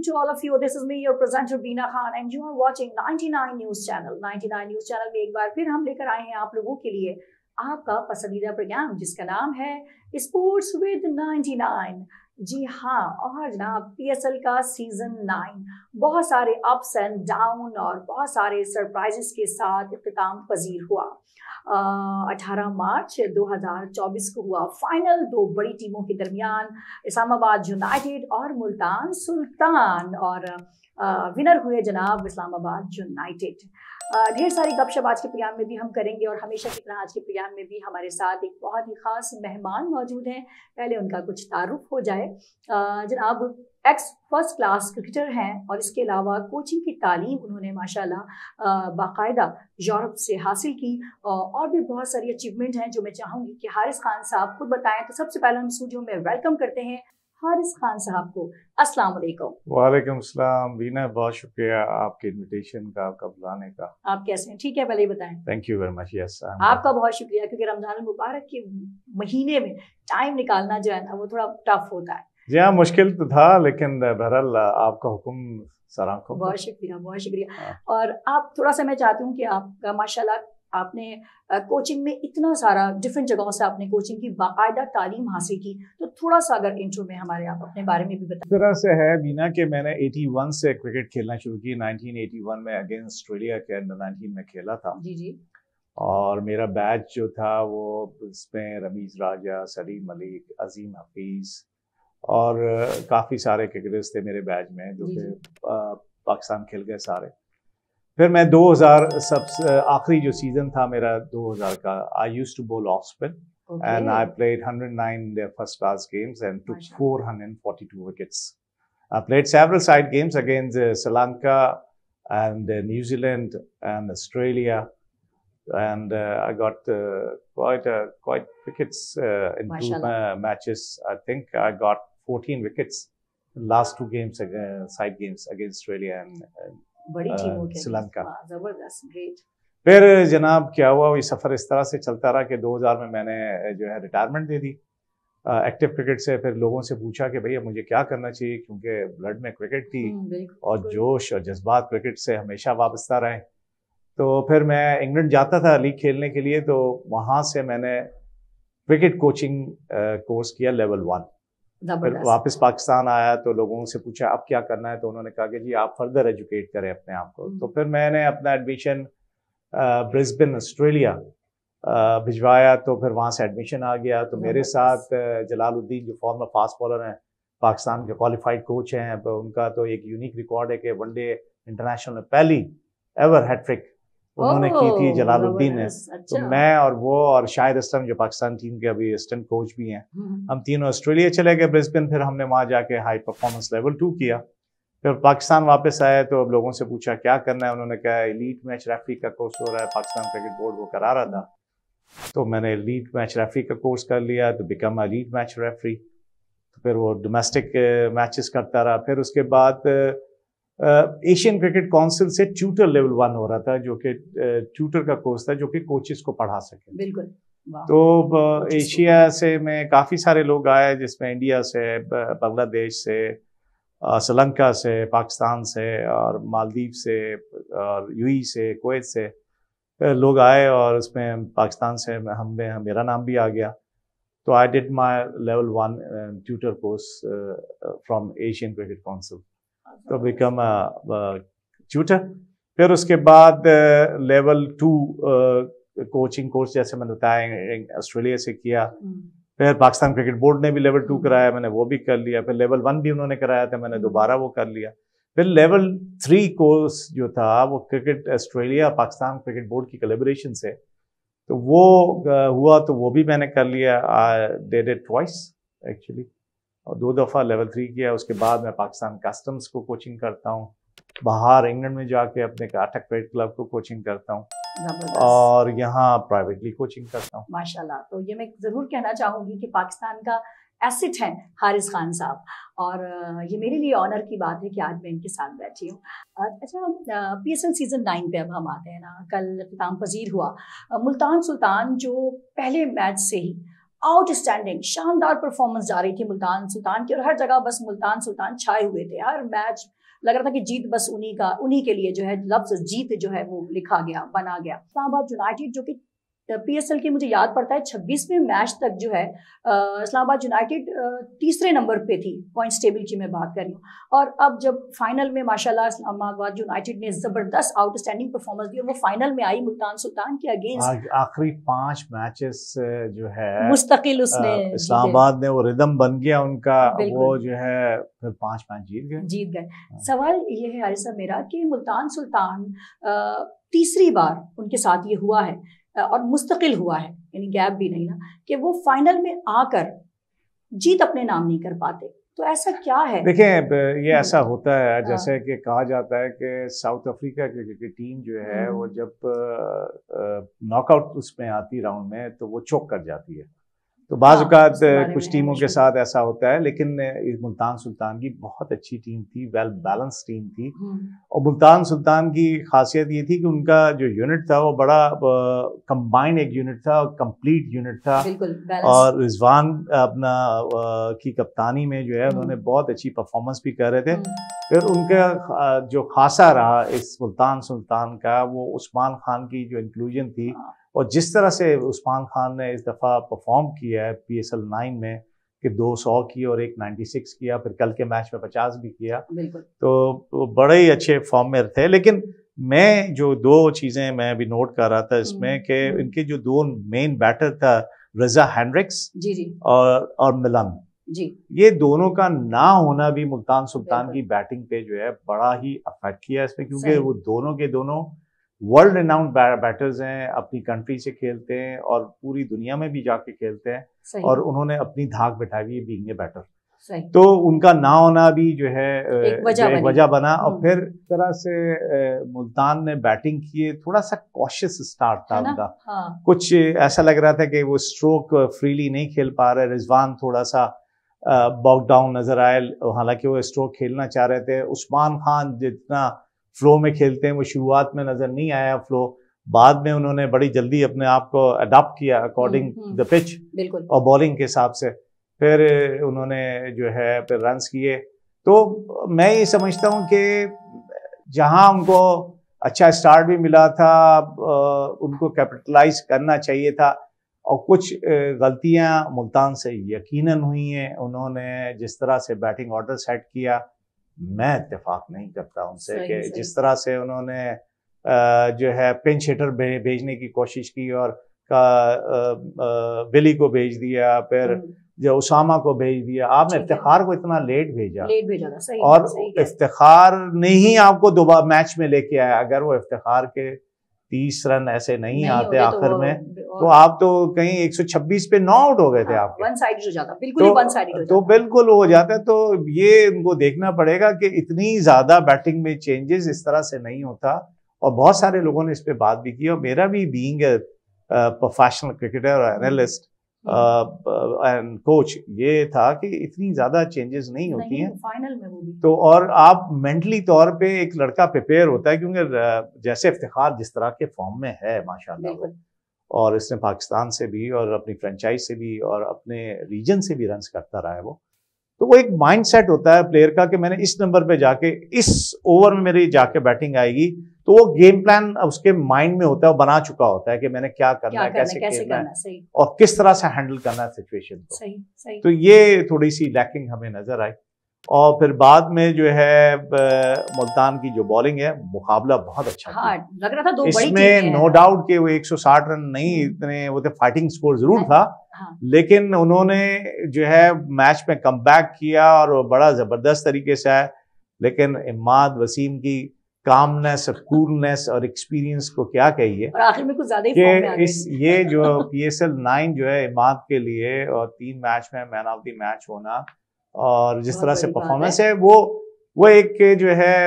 to all of you. This is me, your presenter Beena Khan, and you are watching 99 News Channel. 99 News Channel में एक बार फिर हम लेकर आए हैं आप लोगों के लिए आपका पसंदीदा प्रोग्राम जिसका नाम है स्पोर्ट्स विद 99। जी हाँ, और जनाब PSL का सीजन 9 बहुत सारे अप्स एंड डाउन और बहुत सारे सरप्राइजेस के साथ इख्तिताम पजीर हुआ। 18 मार्च 2024 को हुआ फाइनल दो बड़ी टीमों के दरमियान, इस्लामाबाद यूनाइटेड और मुल्तान सुल्तान, और विनर हुए जनाब इस्लामाबाद यूनाइटेड। ढेर सारी गपशप आज के प्रोग्राम में भी हम करेंगे और हमेशा की तरह आज के प्रोग्राम में भी हमारे साथ एक बहुत ही खास मेहमान मौजूद हैं। पहले उनका कुछ तारुफ हो जाए। जनाब एक्स फर्स्ट क्लास क्रिकेटर हैं और इसके अलावा कोचिंग की तालीम उन्होंने माशाल्लाह बाकायदा यूरोप से हासिल की, और भी बहुत सारी अचीवमेंट हैं जो मैं चाहूँगी कि हारिस खान साहब खुद बताएं। तो सबसे पहले हम स्टूडियो में वेलकम करते हैं हारिस खान साहब को। अस्सलाम वालेकुम। वालेकुम सलाम बीना, बहुत शुक्रिया आपके इनविटेशन का, आपका बुलाने का। आप कैसे हैं? ठीक है, पहले बताएं। Thank you very much. Yes, आपका बहुत शुक्रिया, क्योंकि रमजान मुबारक के महीने में टाइम निकालना जो है ना वो थोड़ा टफ होता है। जी हाँ, मुश्किल तो था, लेकिन बहरहाल आपका हुक्म सराखों। बहुत शुक्रिया, बहुत शुक्रिया। और आप थोड़ा सा मैं चाहती हूँ कि आपका माशाल्लाह आपने कोचिंग में इतना सारा डिफरेंट जगहों से आपने कोचिंग की बाकायदा तालीम हासिल की, तो थोड़ा सा अगर इंट्रो में हमारे आप अपने बारे में भी बताएं। इस तरह से है बीना कि मैंने 81 से क्रिकेट खेलना शुरू की। 1981 में अगेंस्ट ऑस्ट्रेलिया के अंडर 19 में खेला था। जी जी। और मेरा बैच जो था वो इसमें रमीज राजा, सलीम मलिक, अजीम हफीज और काफ़ी सारे क्रिकेटर्स थे मेरे बैच में जो कि पाकिस्तान खेल गए सारे। फिर मैं 2000 सबसे आखिरी जो सीजन था मेरा 2000 का, I used to bowl off spin and I played 109 their first class games and took 442 wickets. I played several side games against Sri Lanka and New Zealand and Australia, and I got quite wickets in two matches. I think I got 14 wickets in last two games, side games against Australia and बड़ी टीमों के श्रीलंका। जबरदस्त, great. फिर जनाब क्या हुआ, ये सफ़र इस तरह से चलता रहा कि 2000 में मैंने जो है रिटायरमेंट दे दी एक्टिव क्रिकेट से। फिर लोगों से पूछा कि भैया मुझे क्या करना चाहिए, क्योंकि ब्लड में क्रिकेट थी और जोश और जज्बात क्रिकेट से हमेशा वाबस्ता रहे। तो फिर मैं इंग्लैंड जाता था लीग खेलने के लिए, तो वहाँ से मैंने क्रिकेट कोचिंग कोर्स किया लेवल 1। फिर वापस पाकिस्तान आया तो लोगों से पूछा अब क्या करना है, तो उन्होंने कहा कि जी आप फर्दर एजुकेट करें अपने आप को। तो फिर मैंने अपना एडमिशन ब्रिस्बेन ऑस्ट्रेलिया भिजवाया, तो फिर वहाँ से एडमिशन आ गया। तो मेरे साथ जलालुद्दीन जो फॉर्मर फास्ट बॉलर हैं, पाकिस्तान के क्वालिफाइड कोच हैं, तो उनका तो एक यूनिक रिकॉर्ड है कि वनडे इंटरनेशनल में पहली एवर हैट्रिक उन्होंने की थी, जलालुद्दीन ने। तो मैं और वो और शाहिद असलम जो पाकिस्तान टीम के अभी असिस्टेंट कोच भी हैं, हम तीनों ऑस्ट्रेलिया चले गए ब्रिस्बेन। फिर हमने वहाँ जाके हाई परफॉर्मेंस लेवल 2 किया। फिर पाकिस्तान वापस आए तो अब लोगों से पूछा क्या करना है, उन्होंने कहा एलीट मैच रेफरी का कोर्स हो रहा है, पाकिस्तान क्रिकेट बोर्ड वो करा रहा था। तो मैंने एलीट मैच रेफरी का कोर्स कर लिया, तो बिकम एलीट मैच रेफरी। तो फिर वो डोमेस्टिक मैचेस करता रहा। फिर उसके बाद एशियन क्रिकेट काउंसिल से ट्यूटर लेवल 1 हो रहा था, जो कि ट्यूटर का कोर्स था जो कि कोचेस को पढ़ा सके। बिल्कुल। तो एशिया से में काफ़ी सारे लोग आए, जिसमें इंडिया से, बांग्लादेश से, श्रीलंका से, पाकिस्तान से और मालदीव से और यूएई से, कुवैत से लोग आए, और उसमें पाकिस्तान से मेरा नाम भी आ गया। तो I did my level 1 tutor course from Asian cricket council, तो बिकम ट्यूटर। फिर उसके बाद लेवल 2 कोचिंग कोर्स जैसे मैंने बताया ऑस्ट्रेलिया से किया। फिर पाकिस्तान क्रिकेट बोर्ड ने भी लेवल 2 कराया, मैंने वो भी कर लिया। फिर लेवल 1 भी उन्होंने कराया था, मैंने दोबारा वो कर लिया। फिर लेवल 3 कोर्स जो था वो cricket Australia Pakistan cricket board की कोलैबोरेशन से, तो वो हुआ, तो वो भी मैंने कर लिया। I did it twice actually, और 2 दफ़ा लेवल 3 किया। उसके बाद मैं पाकिस्तान कस्टम्स को कोचिंग करता हूँ, बाहर इंग्लैंड में जाके अपने टाटा क्रिकेट क्लब को कोचिंग करता हूँ, और यहाँ प्राइवेटली कोचिंग करता हूँ। माशाल्लाह। तो ये मैं ज़रूर कहना चाहूँगी कि पाकिस्तान का एसेट है हारिस खान साहब, और ये मेरे लिए ऑनर की बात है कि आज मैं इनके साथ बैठी हूँ। अच्छा, PSL सीज़न 9 पे अब हम आते हैं ना। कल इख्तिताम पजीर हुआ मुल्तान सुल्तान, जो पहले मैच से ही आउटस्टैंडिंग शानदार परफॉर्मेंस जा रही थी मुल्तान सुल्तान की, और हर जगह बस मुल्तान सुल्तान छाए हुए थे। हर मैच लग रहा था कि जीत बस उन्हीं के लिए जो है लफ्ज जीत जो है वो लिखा गया, बना गया। इस्लामाबाद यूनाइटेड जो कि PSL की मुझे याद पड़ता है 26वें मैच तक जो है इस्लामाबाद यूनाइटेड तीसरे नंबर पे थी, पॉइंट्स टेबल की मैं बात कर रही हूँ। और अब जब फाइनल में माशाल्लाह इस्लामाबाद यूनाइटेड ने जबरदस्त आउटस्टैंडिंग परफॉर्मेंस दी और वो फाइनल में आई मुल्तान सुल्तान के अगेंस्ट। आखिरी 5 मैचेस जो है मुस्तकिल उसने इस्लामाबाद ने वो रिदम बन गया उनका, वो जो है फिर 5 मैच जीत गए। सवाल ये है हारिस साहब मेरा कि मुल्तान सुल्तान तीसरी बार उनके साथ ये हुआ है और मुस्तकिल हुआ है, यानी गैप भी नहीं ना, कि वो फाइनल में आकर जीत अपने नाम नहीं कर पाते। तो ऐसा क्या है? देखें, ये ऐसा होता है जैसे कि कहा जाता है कि साउथ अफ्रीका की टीम जो है वो जब नॉकआउट उसमें आती राउंड में तो वो चोक कर जाती है। तो बाज़ औक़ात कुछ टीमों के साथ ऐसा होता है, लेकिन मुल्तान सुल्तान की बहुत अच्छी टीम थी, वेल बैलेंस टीम थी। और मुल्तान सुल्तान की खासियत ये थी कि उनका जो यूनिट था वो बड़ा कंबाइंड एक यूनिट था, कंप्लीट यूनिट था। और रिजवान अपना की कप्तानी में जो है उन्होंने बहुत अच्छी परफॉर्मेंस भी कर रहे थे। फिर उनका जो खासा रहा इस मुल्तान सुल्तान का, वो उस्मान खान की जो इंक्लूजन थी और जिस तरह से उस्मान खान ने इस दफ़ा परफॉर्म किया है PSL 9 में कि 200 की और एक 96 किया, फिर कल के मैच में 50 भी किया, तो बड़े ही अच्छे फॉर्म में थे। लेकिन मैं जो 2 चीज़ें मैं अभी नोट कर रहा था इसमें कि इनके जो 2 मेन बैटर था रजा हेंड्रिक्स और मिलन जी, ये दोनों का ना होना भी मुल्तान सुल्तान की बैटिंग पे जो है बड़ा ही अफेक्ट किया इसमें, क्योंकि वो दोनों के दोनों वर्ल्ड रिनाउंड बैटर्स हैं, अपनी कंट्री से खेलते हैं और पूरी दुनिया में भी जाके खेलते हैं और उन्होंने अपनी धाक बैठाई हुई है बीइंग ए बैटर। तो उनका ना होना भी जो है एक वजह बना। और फिर तरह से मुल्तान ने बैटिंग की, थोड़ा सा कॉशियस स्टार्ट था उनका। कुछ ऐसा लग रहा था कि वो स्ट्रोक फ्रीली नहीं खेल पा रहे। रिजवान थोड़ा सा बॉक डाउन नजर आए, हालांकि वो स्ट्रोक खेलना चाह रहे थे। उस्मान खान जितना फ्लो में खेलते हैं वो शुरुआत में नजर नहीं आया फ्लो, बाद में उन्होंने बड़ी जल्दी अपने आप को अडॉप्ट किया अकॉर्डिंग द पिच और बॉलिंग के हिसाब से, फिर उन्होंने जो है फिर रन्स किए। तो मैं ये समझता हूँ कि जहां उनको अच्छा स्टार्ट भी मिला था, उनको कैपिटलाइज करना चाहिए था। और कुछ गलतियां मुल्तान से यकीनन हुई हैं। उन्होंने जिस तरह से बैटिंग ऑर्डर सेट किया, मैं इत्तेफाक नहीं करता उनसे कि जिस तरह से उन्होंने जो है पिंच हिटर भेजने की कोशिश की और बिली को भेज दिया, फिर जो उसामा को भेज दिया। आपने इफ्तिखार को इतना लेट भेजा था, सही, और इफ्तिखार ने ही आपको दोबारा मैच में लेके आया। अगर वो इफ्तिखार के 30 रन ऐसे नहीं आते आखिर में, तो आप तो कहीं 126 पे 9 आउट हो गए थे। आप वन साइडेड हो जाता, बिल्कुल ही वन साइडेड हो जाता। तो बिल्कुल हो जाता है। तो ये उनको देखना पड़ेगा कि इतनी ज्यादा बैटिंग में चेंजेस इस तरह से नहीं होता। और बहुत सारे लोगों ने इस पे बात भी की, और मेरा भी बीइंग प्रोफेशनल क्रिकेटर और एनालिस्ट एंड कोच ये था कि इतनी ज्यादा चेंजेस नहीं होती हैं फाइनल में वो भी। तो और आप मेंटली तौर पे एक लड़का प्रिपेयर होता है, क्योंकि जैसे इफ्तिखार जिस तरह के फॉर्म में है माशाल्लाह, और इसने पाकिस्तान से भी और अपनी फ्रेंचाइज से भी और अपने रीजन से भी रन्स करता रहा है वो, तो वो एक माइंडसेट होता है प्लेयर का कि मैंने इस नंबर पे जाके इस ओवर में मेरी जाके बैटिंग आएगी, तो वो गेम प्लान उसके माइंड में होता है, वो बना चुका होता है कि मैंने क्या करना है, कैसे खेलना है और किस तरह से हैंडल करना है सिचुएशन को। तो ये थोड़ी सी लैकिंग हमें नजर आई। और फिर बाद में जो है मुल्तान की जो बॉलिंग है, मुकाबला बहुत अच्छा लग रहा था। दो इसमें नो डाउट कि वो 160 रन नहीं, इतने वो थे, फाइटिंग स्कोर जरूर था, लेकिन उन्होंने जो है मैच में कमबैक किया और बड़ा जबरदस्त तरीके से आया। लेकिन इमाद वसीम की कामनेस, कूलनेस और एक्सपीरियंस को क्या कहिए, और आखिर में कुछ ज्यादा ही फॉर्म में आ गए। ये जो PSL 9 जो है इमाद के लिए, और 3 मैच में मैन ऑफ द मैच होना और जिस तरह से परफॉर्मेंस है, वो एक जो है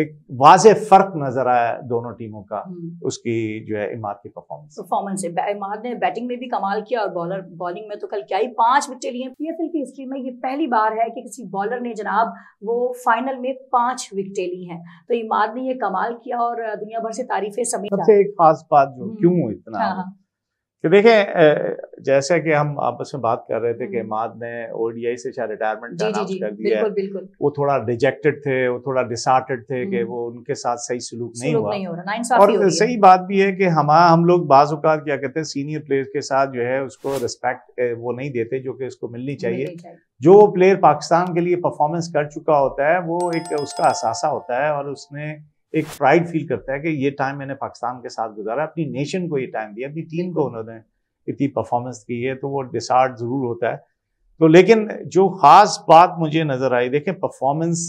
एक वाज़े फर्क नजर आया दोनों टीमों का, उसकी जो है इमाद की परफॉर्मेंस से। इमाद ने बैटिंग में भी कमाल किया और बॉलिंग में तो कल क्या ही 5 विकेटें ली हैं। PSL की हिस्ट्री में ये पहली बार है कि किसी बॉलर ने जनाब वो फाइनल में 5 विकेटें ली हैं। तो इमाद ने ये कमाल किया और दुनिया भर से तारीफें समेटा। सबसे एक खास बात जो क्यों इतना कि देखें जैसे कि हम आपस में बात कर रहे थे कि इमाद ने ओडीआई से शायद रिटायरमेंट अनाउंस कर दिया है, बिल्कुल। वो थोड़ा रिजेक्टेड थे, वो थोड़ा डिसहार्टेड थे कि वो उनके साथ सही सलूक नहीं हुआ। और सही बात भी है कि हम लोग बाज़ औक़ात क्या कहते हैं, सीनियर प्लेयर्स के साथ जो है उसको रिस्पेक्ट वो नहीं देते जो कि उसको मिलनी चाहिए। जो प्लेयर पाकिस्तान के लिए परफॉर्मेंस कर चुका होता है वो एक उसका अहसासा होता है और उसने एक प्राइड फील करता है कि ये टाइम मैंने पाकिस्तान के साथ गुजारा, अपनी नेशन को ये टाइम दिया, अपनी टीम को उन्होंने इतनी परफॉर्मेंस की है, तो वो डिसहार्ट जरूर होता है। तो लेकिन जो खास बात मुझे नजर आई, देखें परफॉर्मेंस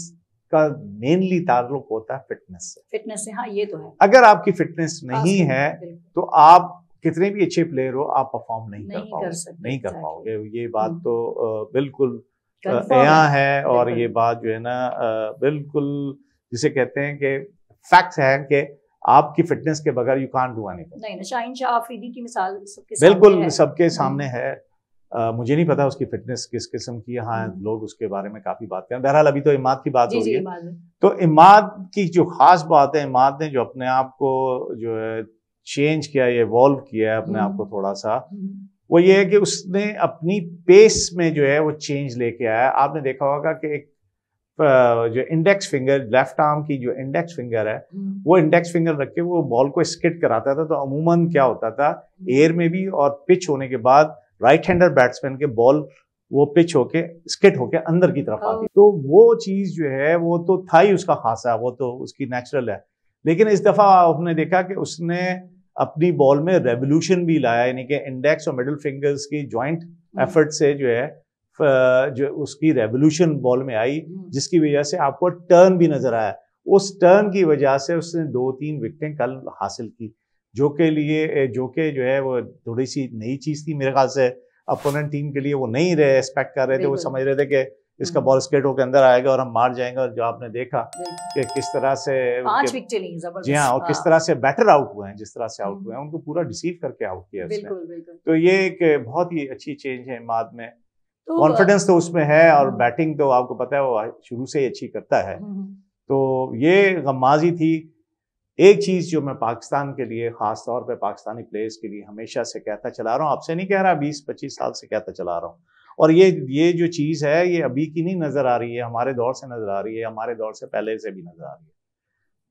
का मेनली ताल्लुक होता है फिटनेस से। हाँ ये तो है। अगर आपकी फिटनेस नहीं है तो आप कितने भी अच्छे प्लेयर हो, आप परफॉर्म नहीं कर पाओगे। ये बात तो बिल्कुल यहाँ है। और ये बात जो है ना बिल्कुल जिसे कहते हैं कि फैक्ट है कि आपकी फिटनेस के बगैर यू कांट डू एनीथिंग। नहीं, शाहीन शाह आफरीदी की मिसाल बिल्कुल सबके सामने है। मुझे नहीं पता उसकी फिटनेस किस किस्म की है। हाँ लोग उसके बारे में काफी बात करें। बहरहाल अभी तो इमाद की बात हो रही है। तो इमाद की जो खास बात है, इमाद ने जो अपने आप को जो है चेंज किया, ये इवॉल्व किया है अपने आप को थोड़ा सा, वो ये है कि उसने अपनी पेस में जो है वो चेंज लेके आया। आपने देखा होगा कि एक जो इंडेक्स फिंगर, लेफ्ट आर्म की जो इंडेक्स फिंगर है, वो इंडेक्स फिंगर रख के वो बॉल को स्किड कराता था। तो अमूमन क्या होता था, एयर में भी और पिच होने के बाद राइट हैंडर बैट्समैन के बॉल वो पिच होके स्किड होके अंदर की तरफ आती। तो वो चीज जो है वो तो था ही उसका खासा, वो तो उसकी नेचुरल है। लेकिन इस दफा आपने देखा कि उसने अपनी बॉल में रेवोल्यूशन भी लाया, यानी कि इंडेक्स और मिडिल फिंगर्स की ज्वाइंट एफर्ट से जो है जो उसकी रेवोल्यूशन बॉल में आई, जिसकी वजह से आपको टर्न भी नजर आया। उस टर्न की वजह से उसने 2-3 विकेटें कल हासिल की, जो के जो है वो थोड़ी सी नई चीज थी मेरे ख्याल से। अपोनेंट टीम के लिए वो नहीं रहे एक्सपेक्ट कर रहे थे, वो समझ रहे थे कि इसका बॉल स्केट होकर अंदर आएगा और हम मार जाएंगे। और जो आपने देखा कि किस तरह से 5 विकेटें ली जबरदस्त। जी हाँ, और किस तरह से बैटर आउट हुए हैं, जिस तरह से आउट हुए हैं, उनको पूरा डिसीव करके आउट किया उसने। तो ये एक बहुत ही अच्छी चेंज है इमाद में। कॉन्फिडेंस तो उसमें है और बैटिंग तो आपको पता है वो शुरू से ही अच्छी करता है। तो ये गम्माजी थी। एक चीज जो मैं पाकिस्तान के लिए, खास तौर पे पाकिस्तानी प्लेयर्स के लिए हमेशा से कहता चला रहा हूँ, आपसे नहीं कह रहा, 20-25 साल से कहता चला रहा हूँ, और ये जो चीज है ये अभी की नहीं नजर आ रही है, हमारे दौर से नजर आ रही है, हमारे दौर से पहले से भी नजर आ रही है।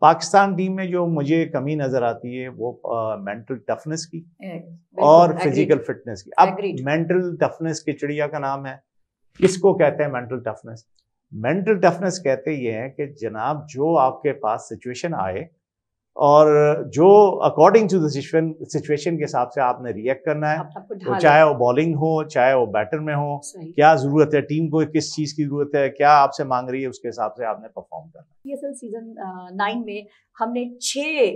पाकिस्तान टीम में जो मुझे कमी नजर आती है वो मेंटल टफनेस की और फिजिकल फिटनेस की। अब मेंटल टफनेस की चिड़िया का नाम है। किसको कहते हैं मेंटल टफनेस? मेंटल टफनेस कहते ये हैं कि जनाब जो आपके पास सिचुएशन आए और जो अकॉर्डिंग टू द सिचुएशन के हिसाब से आपने रिएक्ट करना है, तो चाहे वो बॉलिंग हो चाहे वो बैटर में हो, क्या जरूरत है टीम को, किस चीज की जरूरत है, क्या आपसे मांग रही है, उसके हिसाब से आपने परफॉर्म करना है। PSL सीजन 9 में हमने 6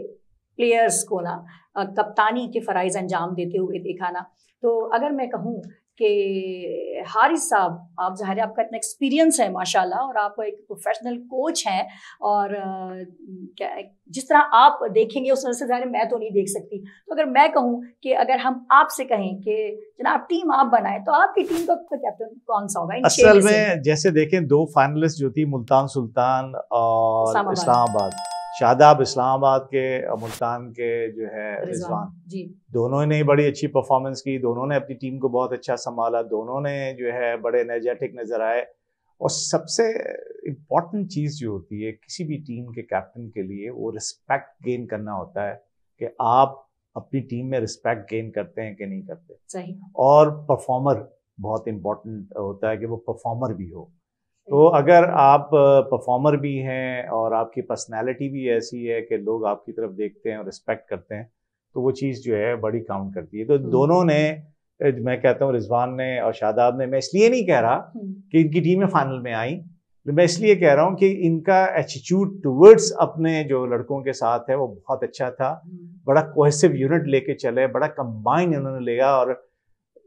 प्लेयर्स को ना कप्तानी के फराइज अंजाम देते हुए देखा ना। तो अगर मैं कहूँ कि हारिस साहब, आप ज़ाहिर है आपका इतना एक्सपीरियंस है माशाल्लाह और आप एक प्रोफेशनल कोच हैं, और क्या जिस तरह आप देखेंगे उस तरह से ज़ाहिर मैं तो नहीं देख सकती। तो अगर मैं कहूँ कि अगर हम आपसे कहें कि जनाब टीम आप बनाएं, तो आपकी टीम का कैप्टन कौन सा होगा? असल में जैसे देखें 2 फाइनलिस्ट जो थी, मुल्तान सुल्तान और इस्लामाबाद, शादाब इस्लामाबाद के, मुल्तान के जो है रिजवान जी, दोनों ने बड़ी अच्छी परफॉर्मेंस की, दोनों ने अपनी टीम को बहुत अच्छा संभाला, दोनों ने जो है बड़े एनर्जेटिक नजर आए। और सबसे इम्पॉर्टेंट चीज़ जो होती है किसी भी टीम के कैप्टन के लिए, वो रिस्पेक्ट गेन करना होता है कि आप अपनी टीम में रिस्पेक्ट गेन करते हैं कि नहीं करते। सही। और परफॉर्मर बहुत इम्पॉर्टेंट होता है कि वो परफॉर्मर भी हो। तो अगर आप परफॉर्मर भी हैं और आपकी पर्सनैलिटी भी ऐसी है कि लोग आपकी तरफ देखते हैं और रिस्पेक्ट करते हैं, तो वो चीज़ जो है बड़ी काउंट करती है। तो दोनों ने, मैं कहता हूँ रिजवान ने और शादाब ने, मैं इसलिए नहीं कह रहा कि इनकी टीमें फाइनल में आई, मैं इसलिए कह रहा हूँ कि इनका एटीट्यूड टुवर्ड्स अपने जो लड़कों के साथ है वो बहुत अच्छा था। बड़ा कोहेसिव यूनिट लेके चले, बड़ा कंबाइन इन्होंने लिया। और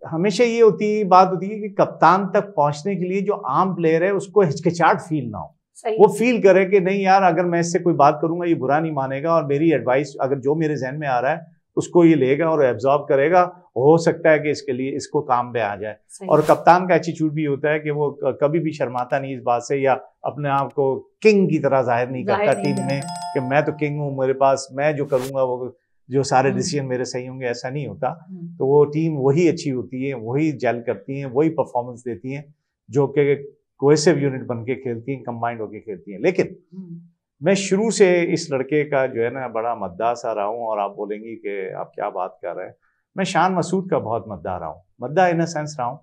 हमेशा ये बात होती है कि कप्तान तक पहुंचने के लिए जो आम प्लेयर है उसको हिचकिचाहट फील ना हो, वो फील करे कि नहीं यार अगर मैं इससे कोई बात करूंगा ये बुरा नहीं मानेगा, और मेरी एडवाइस अगर जो मेरे जहन में आ रहा है उसको ये लेगा और एब्जॉर्ब करेगा, हो सकता है कि इसके लिए इसको काम पे आ जाए। और कप्तान का एटीट्यूड भी होता है कि वो कभी भी शर्माता नहीं इस बात से, या अपने आप को किंग की तरह जाहिर नहीं करता टीम में कि मैं तो किंग हूँ, मेरे पास मैं जो करूंगा वो। जो सारे डिसीजन मेरे सही होंगे, ऐसा नहीं होता। तो वो टीम वही अच्छी होती है, वही जेल करती है, वही परफॉर्मेंस देती है जो कि कोहेसिव यूनिट बन के खेलती हैं, कंबाइंड होके खेलती हैं। लेकिन मैं शुरू से इस लड़के का जो है ना बड़ा मद्दाह सा रहा हूँ, और आप बोलेंगी कि आप क्या बात कर रहे हैं। मैं शान मसूद का बहुत मद्दाह रहा हूँ, मद्दाह इन अ सेंस रहा हूँ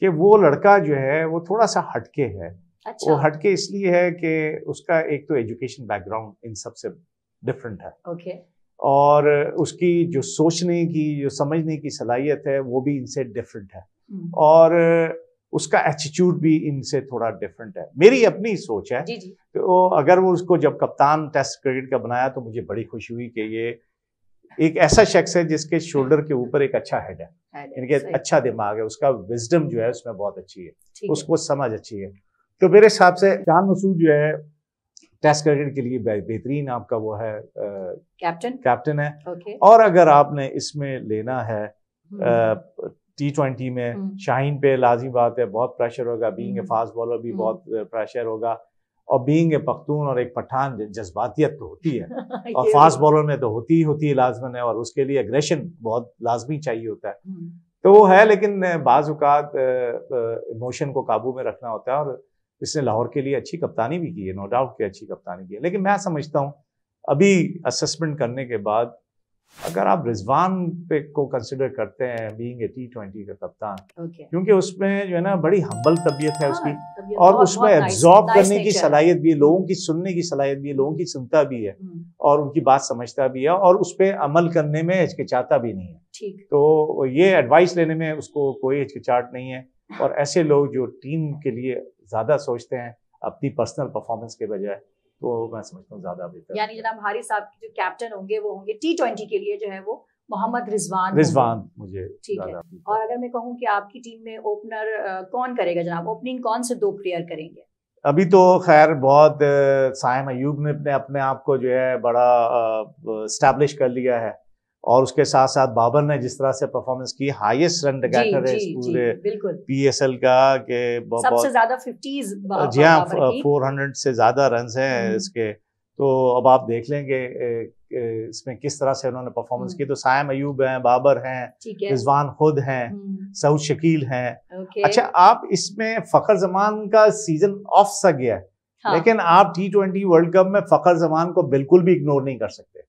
कि वो लड़का जो है वो थोड़ा सा हटके है। अच्छा। वो हटके इसलिए है कि उसका एक तो एजुकेशन बैकग्राउंड इन सबसे डिफरेंट है। ओके। और उसकी जो सोचने की, जो समझने की सलाहियत है वो भी इनसे डिफरेंट है। और उसका एटीट्यूड भी इनसे थोड़ा डिफरेंट है। मेरी अपनी सोच है। जी जी। तो अगर वो उसको जब कप्तान टेस्ट क्रिकेट का बनाया तो मुझे बड़ी खुशी हुई कि ये एक ऐसा शख्स है जिसके शोल्डर के ऊपर एक अच्छा हेड है, इनके अच्छा दिमाग है, उसका विजडम जो है उसमें बहुत अच्छी है, उसको समझ अच्छी है। तो मेरे हिसाब से शान मसूद जो है टेस्ट क्रिकेट के लिए बेहतरीन आपका वो है कैप्टन है। और अगर आपने इसमें लेना है T20 में, शाहीन पे लाज़मी बात है बहुत प्रेशर होगा, बीइंग ए फास्ट बॉलर भी बहुत प्रेशर होगा, और बीइंग ए पख्तून और एक पठान जज्बातियत तो होती है और फास्ट बॉलर में तो होती ही लाजमन है, और उसके लिए एग्रेशन बहुत लाजमी चाहिए होता है। तो वो है, लेकिन बाज़ औक़ात इमोशन को काबू में रखना होता है, और इसने लाहौर के लिए अच्छी कप्तानी भी की है, नो डाउट कि अच्छी कप्तानी की है। लेकिन मैं समझता हूँ अभी असेसमेंट करने के बाद अगर आप रिजवान पे को कंसिडर करते हैं बीइंग ए T20 का कप्तान, क्योंकि उसमें जो है ना बड़ी हम्बल तबीयत है उसकी, और उसमें एब्जॉर्ब करने की सलाहियत भी है, लोगों की सुनने की सलाहियत भी है, लोगों की सुनता भी है और उनकी बात समझता भी है, और उस पर अमल करने में हिचकिचाता भी नहीं है। तो ये एडवाइस लेने में उसको कोई हिचकिचाहट नहीं है। और ऐसे लोग जो टीम के लिए ज्यादा सोचते हैं अपनी पर्सनल परफॉर्मेंस के बजाय, तो मैं समझता हूँ ज्यादा बेहतर। यानी जनाब हारिस साहब के जो कैप्टन होंगे वो होंगे T20 के लिए जो है वो मोहम्मद रिजवान मुझे ठीक है। और अगर मैं कहूँ कि आपकी टीम में ओपनर कौन करेगा जनाब, ओपनिंग कौन से 2 प्लेयर करेंगे? अभी तो खैर बहुत साइम अयूब ने अपने आप को जो है बड़ा स्टैब्लिश कर लिया है, और उसके साथ साथ बाबर ने जिस तरह से परफॉर्मेंस की, हाईएस्ट रन गेटर है इस पूरे PSL का, के सबसे ज्यादा 50s जी हाँ 400 से ज्यादा रन हैं इसके। तो अब आप देख लेंगे इसमें किस तरह से उन्होंने परफॉर्मेंस की। तो साइम अयूब हैं, बाबर हैं, रिजवान खुद हैं, सऊद शकील हैं। अच्छा, आप इसमें फखर जमान का सीजन ऑफ सा गया है, लेकिन आप T20 वर्ल्ड कप में फखर जमान को बिल्कुल भी इग्नोर नहीं कर सकते,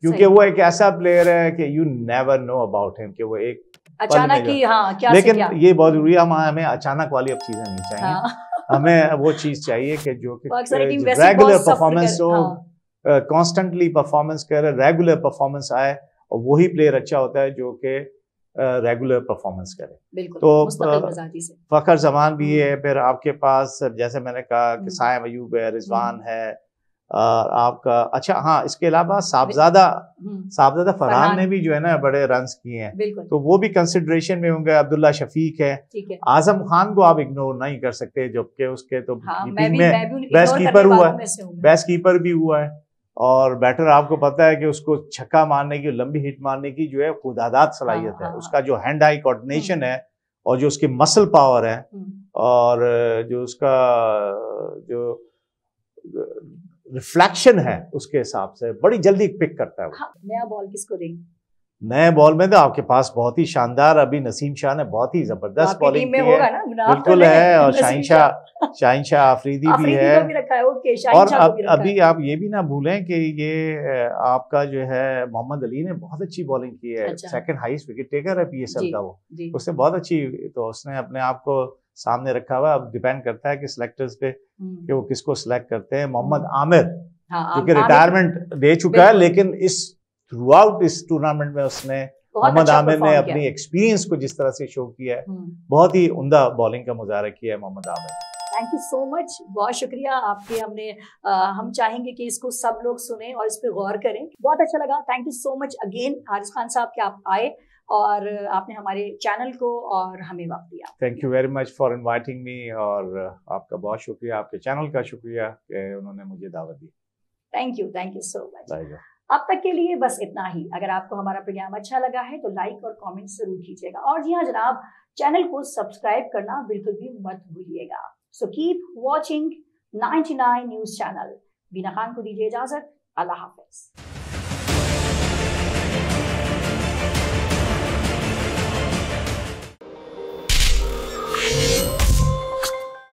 क्योंकि वो एक ऐसा प्लेयर है कि you never know about him, कि वो एक अचानक ही क्या लेकिन ये बहुत जरूरी है, हमें अचानक वाली अब चीजें नहीं चाहिए। हमें वो चीज चाहिए कि जो कि रेगुलर परफॉर्मेंस हो, कॉन्स्टेंटली परफॉर्मेंस करे, रेगुलर परफॉर्मेंस आए, और वही प्लेयर अच्छा होता है जो कि रेगुलर परफॉर्मेंस करे। तो फखर जमान भी है, फिर आपके पास जैसे मैंने कहा कि साइम अयूब है, रिजवान है, आपका अच्छा हाँ, इसके अलावा साहबजादा फरहान ने भी जो है ना बड़े रन्स किए हैं, तो वो भी कंसिडरेशन में होंगे। अब्दुल्ला शफीक है, आजम खान को आप इग्नोर नहीं कर सकते, जबकि उसके तो बेस्ट कीपर भी हुआ है, और बैटर आपको पता है कि उसको छक्का मारने की, लंबी हिट मारने की जो है खुदादात सलाहियत है, उसका जो हैंड आई कोऑर्डिनेशन है, और जो उसकी मसल पावर है, और जो उसका जो रिफ्लेक्शन है, उसके हिसाब से बड़ी जल्दी पिक करता है। नया बॉल किसको देंगे? नए बॉल में तो आपके पास बहुत ही शानदार, अभी नसीम शाह ने बहुत ही जबरदस्त बॉलिंग की है, बिल्कुल है, और शाहीन शाह आफरीदी भी है, और अभी आप ये भी ना भूलें कि ये आपका जो है मोहम्मद अली ने बहुत अच्छी बॉलिंग की है, सेकंड हाईएस्ट विकेट टेकर है PSL का वो, उसने बहुत अच्छी, तो उसने अपने आप को सामने रखा हुआ। अब डिपेंड करता है कि सिलेक्टर्स पे कि वो किसको सिलेक्ट करते हैं। मोहम्मद आमिर जो कि रिटायरमेंट दे चुका है, लेकिन इस थ्रू आउट इस टूर्नामेंट में उसने मोहम्मद आमिर ने अपनी एक्सपीरियंस को जिस तरह से शो किया है, बहुत ही उम्दा बॉलिंग का मुजाहरा किया है Mohammad Aamir. Thank you so much, बहुत शुक्रिया आपके। हम चाहेंगे कि इसको सब लोग सुने और इस पर गौर करें, बहुत अच्छा लगा। Thank you so much again Haris Khan साहब कि आप आए और आपने हमारे चैनल को और हमें वक्त दिया। Thank you very much for inviting me, और आपका बहुत शुक्रिया, आपके चैनल का शुक्रिया कि उन्होंने मुझे दावत दी। Thank you so much. अब तक के लिए बस इतना ही। अगर आपको हमारा प्रोग्राम अच्छा लगा है तो लाइक और कमेंट जरूर कीजिएगा, और जी हाँ जनाब, चैनल को सब्सक्राइब करना बिल्कुल भी मत भूलिएगा। So keep watching 99 news channel. Bina Khan को दीजिए इजाजत, अल्लाह हाफिज।